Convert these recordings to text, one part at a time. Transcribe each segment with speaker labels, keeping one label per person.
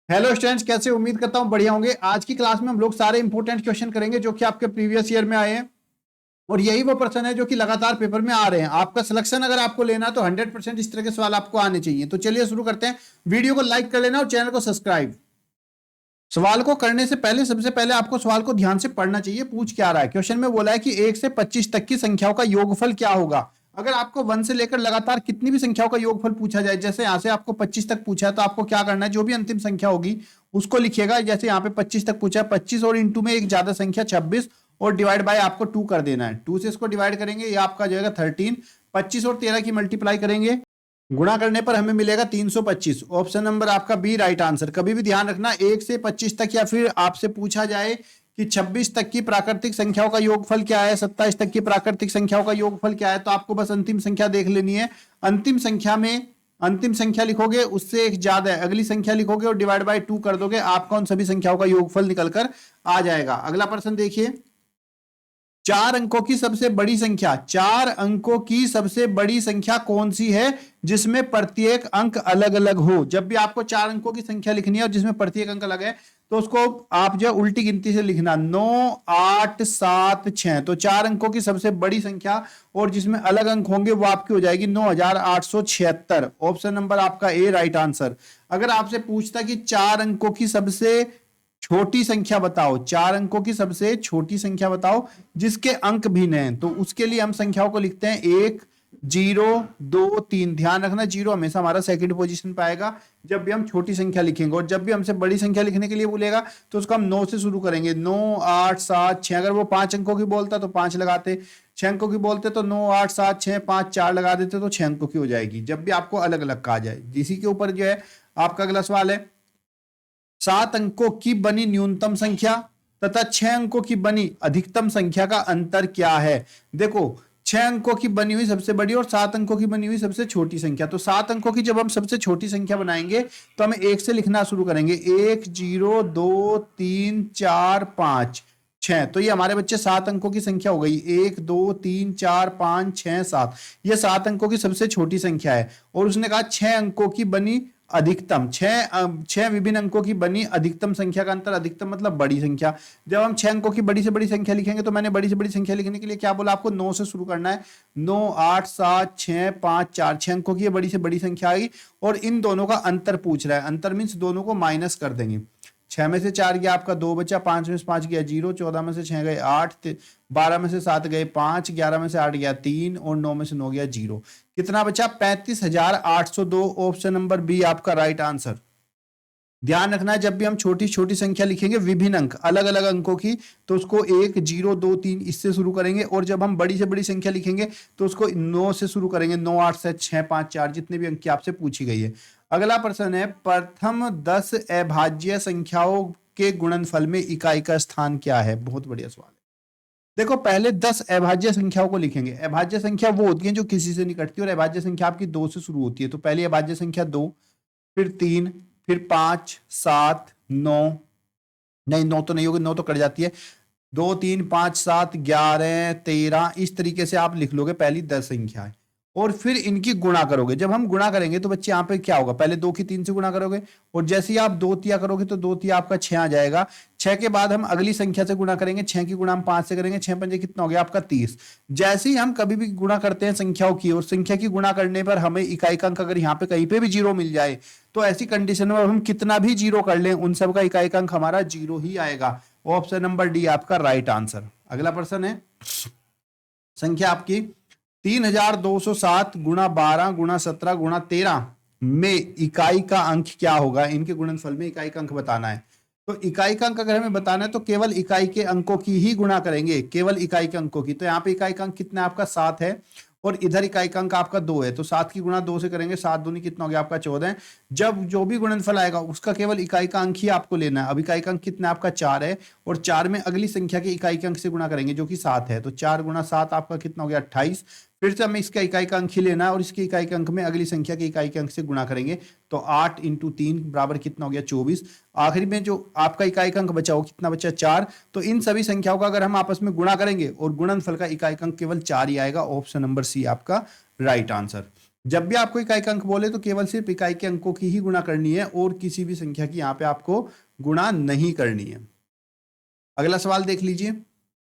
Speaker 1: Hello students, कैसे? उम्मीद करता हूं बढ़िया होंगे। आज की क्लास में हम लोग सारे इंपॉर्टेंट क्वेश्चन करेंगे जो कि आपके प्रीवियस ईयर में आए हैं और यही वो प्रश्न है जो कि लगातार पेपर में आ रहे हैं। आपका सिलेक्शन अगर आपको लेना है तो 100% इस तरह के सवाल आपको आने चाहिए। तो चलिए शुरू करते हैं। वीडियो को लाइक कर लेना और चैनल को सब्सक्राइब। सवाल को करने से पहले सबसे पहले आपको सवाल को ध्यान से पढ़ना चाहिए। पूछ क्या रहा है? क्वेश्चन में बोला है कि 1 से 25 तक की संख्याओं का योगफल क्या होगा। अगर आपको 1 से लेकर लगातार कितनी भी संख्याओं का योगफल पूछा जाए, जैसे यहां से आपको 25 तक पूछा है, तो आपको क्या करना है? जो भी अंतिम संख्या होगी उसको लिखिएगा। जैसे यहाँ पे 25 तक पूछा है, 25 और इंटू में एक ज्यादा संख्या 26 और डिवाइड बाय आपको 2 कर देना है। 2 से इसको डिवाइड करेंगे, ये आपका जाएगा 13। 25 और 13 की मल्टीप्लाई करेंगे, गुणा करने पर हमें मिलेगा 325। ऑप्शन नंबर आपका बी राइट आंसर। कभी भी ध्यान रखना, 1 से 25 तक या फिर आपसे पूछा जाए कि 26 तक की प्राकृतिक संख्याओं का योगफल क्या है, 27 तक की प्राकृतिक संख्याओं का योगफल क्या है, तो आपको बस अंतिम संख्या देख लेनी है। अंतिम संख्या में अंतिम संख्या लिखोगे, उससे एक ज्यादा है अगली संख्या लिखोगे और डिवाइड बाय 2 कर दोगे, आपका उन सभी संख्याओं का योगफल निकलकर आ जाएगा। अगला प्रश्न देखिए। 4 अंकों की सबसे बड़ी संख्या, 4 अंकों की सबसे बड़ी संख्या कौन सी है जिसमें प्रत्येक अंक अलग अलग हो? जब भी आपको 4 अंकों की संख्या लिखनी है और जिसमें प्रत्येक अंक अलग है तो उसको आप जो उल्टी गिनती से लिखना, 9 8 7 6। तो 4 अंकों की सबसे बड़ी संख्या और जिसमें अलग अंक होंगे वो आपकी हो जाएगी 9876। ऑप्शन नंबर आपका ए राइट आंसर। अगर आपसे पूछता कि 4 अंकों की सबसे छोटी संख्या बताओ, 4 अंकों की सबसे छोटी संख्या बताओ जिसके अंक भिन्न हैं, तो उसके लिए हम संख्याओं को लिखते हैं 1 0 2 3। ध्यान रखना, 0 हमेशा हमारा सेकंड पोजीशन पे आएगा जब भी हम छोटी संख्या लिखेंगे, और जब भी हमसे बड़ी संख्या लिखने के लिए बोलेगा तो उसको हम 9 से शुरू करेंगे। 9 8 7 6। अगर वो 5 अंकों की बोलता तो 5 लगाते, 6 अंकों की बोलते तो 9 8 7 6 5 4 लगा देते, तो 6 अंकों की हो जाएगी जब भी आपको अलग अलग कहा जाए। इसी के ऊपर जो है आपका अगला सवाल है, 7 अंकों की बनी न्यूनतम संख्या तथा 6 अंकों की बनी अधिकतम संख्या का अंतर क्या है? देखो, 6 अंकों की बनी हुई सबसे बड़ी और 7 अंकों की बनी हुई सबसे छोटी संख्या। तो 7 अंकों की जब हम सबसे छोटी संख्या बनाएंगे तो हमें 1 से लिखना शुरू करेंगे। 1 0 2 3 4 5 6। तो ये हमारे बच्चे 7 अंकों की संख्या हो गई। 1 2 3 4 5 6 7। ये 7 अंकों की सबसे छोटी संख्या है। और उसने कहा 6 अंकों की बनी अधिकतम, 6 विभिन्न अंकों की बनी अधिकतम संख्या का अंतर। अधिकतम मतलब बड़ी संख्या। जब हम 6 अंकों की बड़ी से बड़ी संख्या लिखेंगे तो मैंने बड़ी से बड़ी संख्या लिखने के लिए क्या बोला आपको? 9 से शुरू करना है। 9 8 7 6 5 4। 6 अंकों की बड़ी से बड़ी संख्या आई और इन दोनों का अंतर पूछ रहा है। अंतर मीन्स दोनों को माइनस कर देंगे। 6 में से 4 गया आपका 2 बचा, 5 में से 5 गया 0, 14 में से 6 गए 8, 12 में से 7 गए 5, 11 में से 8 गया 3 और 9 में से 9 गया 0। कितना बचा? 35,802। ऑप्शन नंबर बी आपका राइट आंसर। ध्यान रखना है, जब भी हम छोटी छोटी संख्या लिखेंगे विभिन्न अंक अलग अलग अंकों की, तो उसको 1 0 2 3 इससे शुरू करेंगे, और जब हम बड़ी से बड़ी संख्या लिखेंगे तो उसको 9 से शुरू करेंगे। 9 8 7 6 5 4, जितने भी अंक की आपसे पूछी गई है। अगला प्रश्न है, प्रथम 10 अभाज्य संख्याओं के गुणनफल में इकाई का स्थान क्या है? बहुत बढ़िया सवाल है। देखो, पहले 10 अभाज्य संख्याओं को लिखेंगे। अभाज्य संख्या वो होती है जो किसी से नहीं कटती, और अभाज्य संख्या आपकी 2 से शुरू होती है। तो पहली अभाज्य संख्या 2, फिर 3, फिर 5 7 9। नहीं, 9 तो नहीं होगी, 9 तो कट जाती है। 2 3 5 7 11 13, इस तरीके से आप लिख लोगे पहली 10 संख्याएं, और फिर इनकी गुणा करोगे। जब हम गुणा करेंगे तो बच्चे यहाँ पे क्या होगा? पहले 2 की 3 से गुणा करोगे, और जैसे ही आप 2 तिया करोगे तो 2 तिया आपका 6 आ जाएगा। 6 के बाद हम अगली संख्या से गुणा करेंगे। 6 की गुणा हम 5 से करेंगे। 6 पंजे कितना हो गया आपका? 30। जैसे ही हम कभी भी गुणा करते हैं संख्याओं की, और संख्या की गुणा करने पर हमें इकाई का अंक अगर यहाँ पे कहीं पे भी 0 मिल जाए, तो ऐसी कंडीशन में हम कितना भी 0 कर लें उन सब का इकाई का अंक हमारा 0 ही आएगा। ऑप्शन नंबर डी आपका राइट आंसर। अगला प्रश्न है, संख्या आपकी 3207 गुणा 12 गुणा 17 गुणा 13 में इकाई का अंक क्या होगा? इनके गुणनफल में इकाई का अंक बताना है। तो इकाई का अंक अगर हमें बताना है तो केवल इकाई के अंकों की ही गुणा करेंगे, केवल इकाई के अंकों की। तो यहाँ पे इकाई का अंक कितना है आपका? 7 है, और इधर इकाई का अंक आपका 2 है। तो 7 की गुणा 2 से करेंगे, 7 दूनी कितना हो गया आपका? 14। जब जो भी गुणनफल आएगा उसका केवल इकाई का अंक ही आपको लेना है। अब इकाई का अंक कितना आपका? 4 है, और 4 में अगली संख्या के इकाई के अंक से गुणा करेंगे जो कि 7 है। तो 4 गुणा 7 आपका कितना हो गया? 28। फिर से हमें इसका इकाई का अंक ही लेना है, और इसके इकाई के अंक में अगली संख्या के इकाई के अंक से गुणा करेंगे। तो 8 इंटू 3 बराबर कितना हो गया? 24। आखिरी में जो आपका इकाई का अंक बचा वो कितना बचा? 4। तो इन सभी संख्याओं का अगर हम आपस में गुणा करेंगे और गुणनफल का इकाई का अंक केवल 4 ही आएगा। ऑप्शन नंबर सी आपका राइट आंसर। जब भी आपको इकाई का अंक बोले तो केवल सिर्फ इकाई के अंकों की ही गुणा करनी है और किसी भी संख्या की यहाँ पे आपको गुणा नहीं करनी है। अगला सवाल देख लीजिए।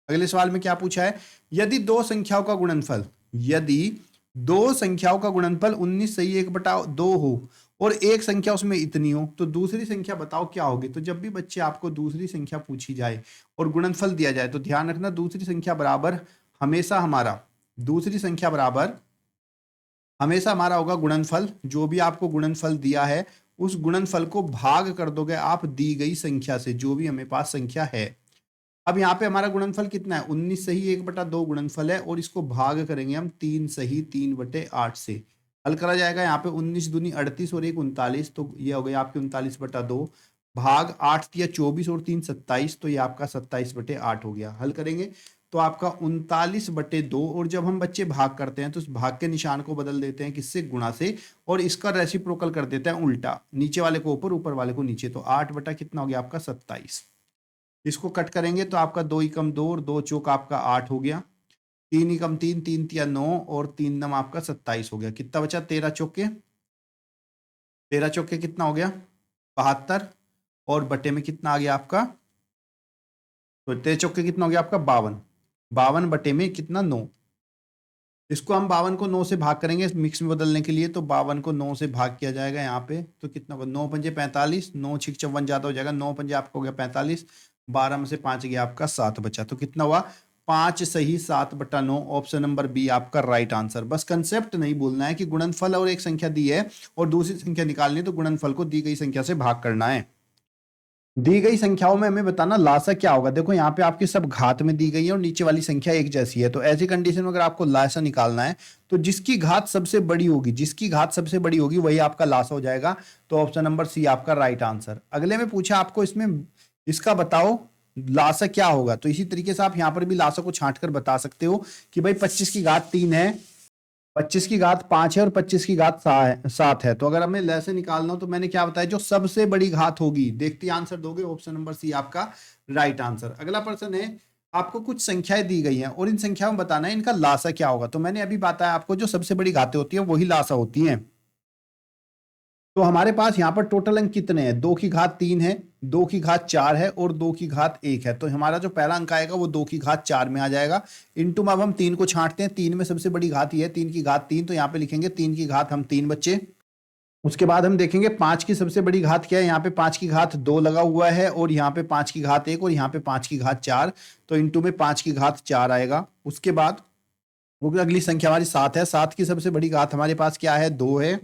Speaker 1: अगले सवाल में क्या पूछा है, यदि दो संख्याओं का गुणनफल, यदि दो संख्याओं का गुणनफल 19 सही 1/2 हो और एक संख्या उसमें इतनी हो तो दूसरी संख्या बताओ क्या होगी। तो जब भी बच्चे आपको दूसरी संख्या पूछी जाए और गुणनफल दिया जाए तो ध्यान रखना दूसरी संख्या बराबर हमेशा हमारा, दूसरी संख्या बराबर हमेशा हमारा होगा गुणनफल। जो भी आपको गुणनफल दिया है उस गुणनफल को भाग कर दोगे आप दी गई संख्या से, जो भी हमें पास संख्या है। अब यहाँ पे हमारा गुणनफल कितना है, 19 सही 1/2 गुणनफल है और इसको भाग करेंगे हम 3 सही 3/8 से। हल करा जाएगा यहाँ पे 19 दूनी 38 और 1 39, तो ये हो गया आपके 39/2 भाग 8 दिया 24 और 3 27, तो ये आपका 27/8 हो गया। हल करेंगे तो आपका 39/2, और जब हम बच्चे भाग करते हैं तो उस भाग के निशान को बदल देते हैं किससे, गुणा से, और इसका रेसिप्रोकल कर देते हैं उल्टा, नीचे वाले को ऊपर ऊपर वाले को नीचे। तो 8 बटा कितना हो गया आपका 27। इसको कट करेंगे तो आपका 2 एकम 2 और 2 चौक आपका 8 हो गया, 3 एकम 3 3 तिया 9 और 3 नम आपका 27 हो गया। कितना बचा, 13 चौके, 13 चौके कितना हो गया 72, और बटे में कितना आ गया आपका, तो 13 चौके कितना हो गया आपका 52, 52 बटे में कितना 9। इसको हम 52 को 9 से भाग करेंगे मिक्स में बदलने के लिए, तो 52 को 9 से भाग किया जाएगा यहाँ पे, तो कितना होगा 9 पंजे 45, 9 छिक 54 ज्यादा हो जाएगा, 9 पंजे आपका हो गया 45, 12 में से 5 गया आपका 7 बचा, तो कितना हुआ 5 सही 7/9। ऑप्शन नंबर बी आपका राइट आंसर। बस कंसेप्ट नहीं भूलना है कि गुणनफल और एक संख्या दी है और दूसरी संख्या निकालनी है तो गुणनफल को दी गई संख्या से भाग करना है। दी गई संख्याओं में हमें बताना लासा क्या होगा। देखो यहाँ पे आपकी सब घात में दी गई है और नीचे वाली संख्या एक जैसी है, तो ऐसी कंडीशन में अगर आपको लासा निकालना है तो जिसकी घात सबसे बड़ी होगी, जिसकी घात सबसे बड़ी होगी वही आपका लासा हो जाएगा। तो ऑप्शन नंबर सी आपका राइट आंसर। अगले में पूछा आपको इसमें इसका बताओ लासा क्या होगा, तो इसी तरीके से आप यहाँ पर भी लासा को छांट कर बता सकते हो कि भाई 25 की घात 3 है, 25 की घात 5 है और 25 की घात 7 है। तो अगर हमें लय से निकालना हो तो मैंने क्या बताया, जो सबसे बड़ी घात होगी, देखते ही आंसर दोगे, ऑप्शन नंबर सी आपका राइट आंसर। अगला प्रश्न है, आपको कुछ संख्याएं दी गई हैं और इन संख्याओं में बताना है इनका लासा क्या होगा। तो मैंने अभी बताया आपको जो सबसे बड़ी घातें होती हैं वही लासा होती हैं। तो हमारे पास यहाँ पर टोटल अंक कितने हैं, 2 की घात 3 है, 2 की घात 4 है और 2 की घात 1 है। तो हमारा जो पहला अंक आएगा वो 2 की घात 4 में आ जाएगा। इनटू में अब हम 3 को छांटते हैं, 3 में सबसे बड़ी घात ये है 3 की घात 3, तो यहाँ पे लिखेंगे 3 की घात हम 3 बच्चे। उसके बाद हम देखेंगे 5 की सबसे बड़ी घात क्या है, यहाँ पे 5 की घात 2 लगा हुआ है और यहाँ पे 5 की घात 1 और यहाँ पे 5 की घात 4, तो इनटू में 5 की घात 4 आएगा। उसके बाद वो अगली संख्या हमारी 7 है, 7 की सबसे बड़ी घात हमारे पास क्या है 2 है,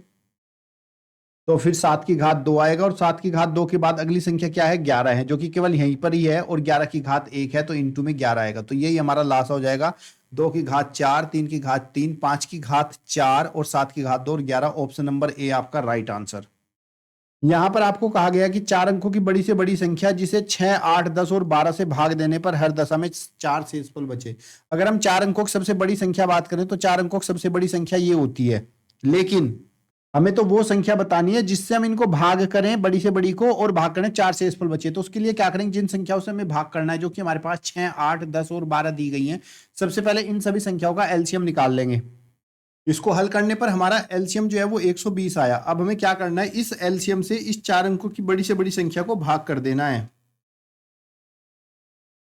Speaker 1: तो फिर 7 की घात 2 आएगा और 7 की घात 2 के बाद अगली संख्या क्या है 11 है, जो कि केवल यहीं पर ही है, और 11 की घात 1 है तो इनटू में 11 आएगा। तो यही हमारा लासा हो जाएगा, 2 की घात 4, 3 की घात 3, 5 की घात 4 और 7 की घात 2 और 11। ऑप्शन नंबर ए आपका राइट आंसर। यहां पर आपको कहा गया कि 4 अंकों की बड़ी से बड़ी संख्या जिसे 6, 8, 10 और 12 से भाग देने पर हर दशा में 4 शेषफल बचे। अगर हम 4 अंकों की सबसे बड़ी संख्या बात करें तो 4 अंकों की सबसे बड़ी संख्या ये होती है, लेकिन हमें तो वो संख्या बतानी है जिससे हम इनको भाग करें बड़ी से बड़ी को और भाग करें 4 शेषफल बचे। तो उसके लिए क्या करेंगे, जिन संख्याओं से हमें भाग करना है जो कि हमारे पास 6, 8, 10 और 12 दी गई हैं, सबसे पहले इन सभी संख्याओं का एलसीएम निकाल लेंगे। इसको हल करने पर हमारा एलसीएम जो है वो 120 आया। अब हमें क्या करना है, इस एलसीएम से इस 4 अंकों की बड़ी से बड़ी संख्या को भाग कर देना है।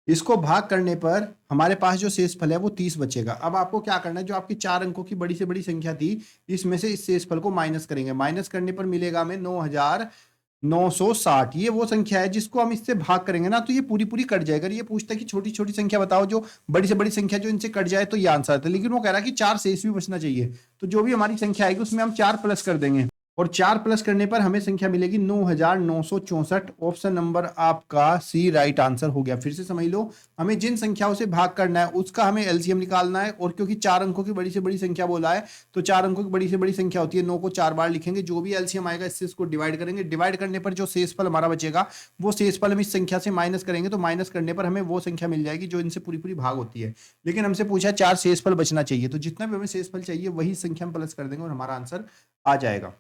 Speaker 1: इसको भाग करने पर हमारे पास जो शेषफल है वो 30 बचेगा। अब आपको क्या करना है, जो आपकी 4 अंकों की बड़ी से बड़ी संख्या थी इसमें से इस शेषफल को माइनस करेंगे। माइनस करने पर मिलेगा हमें 9,960। ये वो संख्या है जिसको हम इससे भाग करेंगे ना तो ये पूरी पूरी कट जाएगा। ये पूछता है कि छोटी छोटी संख्या बताओ जो बड़ी से बड़ी संख्या जो इनसे कट जाए, तो ये आंसर आता है। लेकिन वो कह रहा है कि 4 शेष भी बचना चाहिए, तो जो भी हमारी संख्या आएगी उसमें हम 4 प्लस कर देंगे और 4 प्लस करने पर हमें संख्या मिलेगी 9,964। ऑप्शन नंबर आपका सी राइट आंसर हो गया। फिर से समझ लो, हमें जिन संख्याओं से भाग करना है उसका हमें एलसीएम निकालना है, और क्योंकि 4 अंकों की बड़ी से बड़ी संख्या बोला है तो 4 अंकों की बड़ी से बड़ी संख्या होती है 9 को 4 बार लिखेंगे, जो भी एलसीएम आएगा इससे इसको डिवाइड करेंगे। डिवाइड करने पर जो शेषफल हमारा बचेगा वो शेषफल हम इस संख्या से माइनस करेंगे, तो माइनस करने पर हमें वो संख्या मिल जाएगी जो इनसे पूरी पूरी भाग होती है। लेकिन हमसे पूछा 4 शेषफल बचना चाहिए, तो जितना भी हमें शेषफल चाहिए वही संख्या हम प्लस कर देंगे और हमारा आंसर आ जाएगा।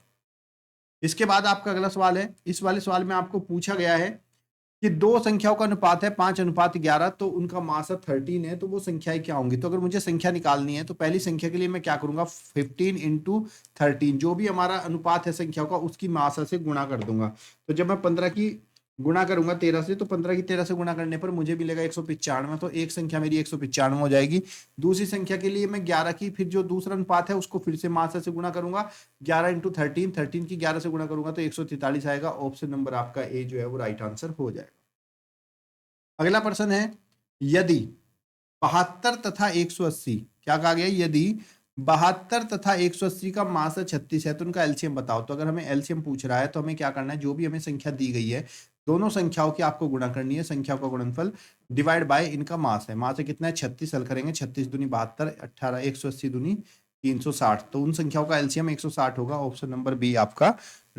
Speaker 1: इसके बाद आपका अगला सवाल है, इस वाले सवाल में आपको पूछा गया है कि दो संख्याओं का अनुपात है 5:11, तो उनका मास 13 है, तो वो संख्याएं क्या होंगी। तो अगर मुझे संख्या निकालनी है तो पहली संख्या के लिए मैं क्या करूंगा, 15 इंटू 13, जो भी हमारा अनुपात है संख्याओं का उसकी मासा से गुणा कर दूंगा। तो जब मैं 15 की गुणा करूंगा 13 से, तो 15 की 13 से गुणा करने पर मुझे मिलेगा 195, तो एक संख्या मेरी 195 हो जाएगी। दूसरी संख्या के लिए मैं 11 की फिर जो दूसरा अनुपात है उसको फिर से मासा से गुणा करूंगा, 11 इंटू 13, 13 की 11 से गुणा करूंगा तो 143 आएगा। ऑप्शन नंबर आपका ए जो है वो राइट आंसर हो जाएगा। अगला प्रश्न है, यदि 72 तथा 180, क्या कहा गया, यदि 72 तथा 180 का मास 36 है तो उनका एलसीएम बताओ। तो अगर हमें एलसीएम पूछ रहा है तो हमें क्या करना है, जो भी हमें संख्या दी गई है दोनों संख्याओं की आपको गुणा करनी है, संख्याओं का गुणनफल डिवाइड बाय इनका मास है। मास है कितना है, 36, हल करेंगे 36 दूनी 72, 18, 180 दूनी 360, तो उन संख्याओं का एलसीएम 160 होगा। ऑप्शन नंबर बी आपका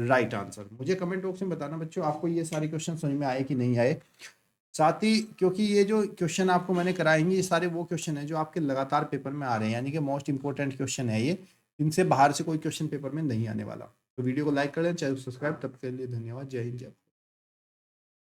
Speaker 1: राइट आंसर। मुझे कमेंट बॉक्स में बताना बच्चों आपको ये सारे क्वेश्चन समझ में आए कि नहीं आए। साथ ही क्योंकि ये जो क्वेश्चन आपको मैंने कराएंगे ये सारे वो क्वेश्चन है जो आपके लगातार पेपर में आ रहे हैं, यानी कि मोस्ट इंपोर्टेंट क्वेश्चन है ये, इनसे बाहर से कोई क्वेश्चन पेपर में नहीं आने वाला। तो वीडियो को लाइक कर लें, चैनल सब्सक्राइब। तब के लिए धन्यवाद। जय हिंद, जय भारत।